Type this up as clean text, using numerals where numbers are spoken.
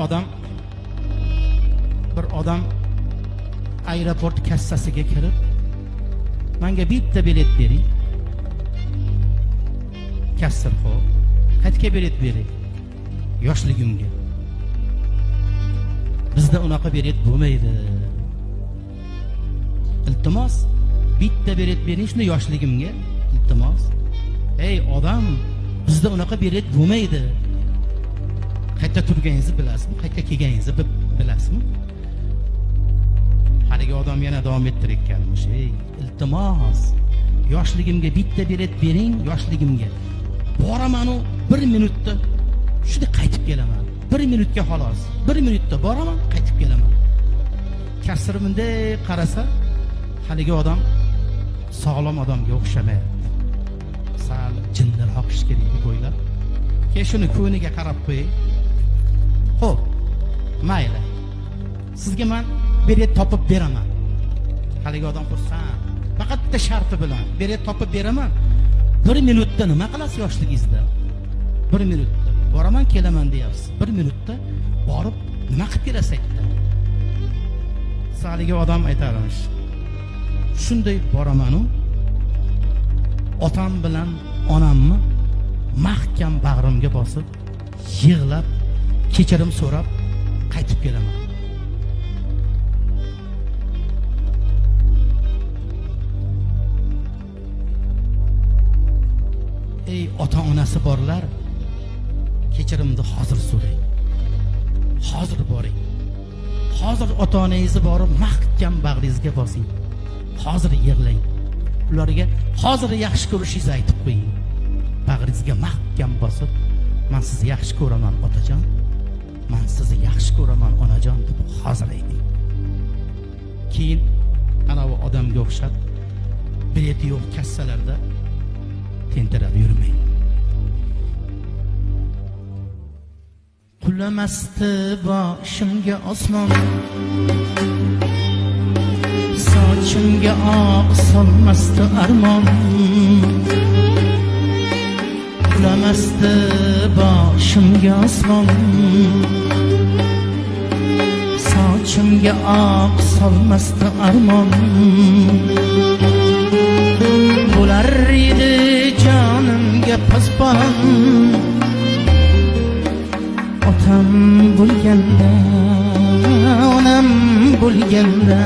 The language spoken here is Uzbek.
odam aeroport kassasiga kirib, menga bitta bilet bering. Kassir xo'p, qayerga bilet bering? Yoshligimga. Bizda unaqa bilet bo'lmaydi. Iltimos, bitta bilet bering shuni yoshligimga. Iltimos. Ey odam, bizda unaqa bilet bo'lmaydi. Qayerda turganingizni bilasizmi? Qayerga kelganingizni bilasizmi? Haligi odam yana davom ettirayotganmish. Ey, iltimos, yoshligimga bitta bilet bering, yoshligimga. Boraman u 1 minutda shuni qaytib kelaman. 1 minutga xolos. 1 minutda boraman, qaytib kelaman. Kasr bunday qarasa, haligi odam sog'lom odamga o'xshamaydi. Sal jinniroq ish kerak deb o'ylab, "Ke shuni ko'niga qarab qo'y. Xo'p, mayli. Sizga men bilet topib beraman." Haligi odam xursand. Faqat bitta sharti bilan bilet topib beraman. 1 minutda nima qilasiz yoshligingizda? 1 minutda boraman, kelaman deyapsiz. 1 minutda borib nima qilib kelasiz aytdi. Haligi odam aytarmish. Shunday boraman-u, otam bilan onamni mahkam bag'rimga bosib, yig'lab, kechirim so'rab qaytib kelaman. Ey ota-onasi borlar, kechirimni hozir so'rang. Hozir boring. Hozir ota-onangizni borib mahkam bag'ringizga bosing. Hozir yig'lang. Ularga hozir yaxshi ko'rishingizni aytib qo'ying. Bag'ringizga mahkam bosib, "Men sizni yaxshi ko'raman, otajon. Men sizni yaxshi ko'raman, onajon" deb hozir ayting. Keyin ana bu odamga o'xshab bileti yo'q kassalarda tentirab yurmang. Qulamasdi boshimga osmon, sochimga oq solmasdi armon. Qulamasdi boshimga osmon, sochimga oq solmasdi armon. Bo'lar edi jonimga pasbon, otam bo'lganda, onam bo'lganda.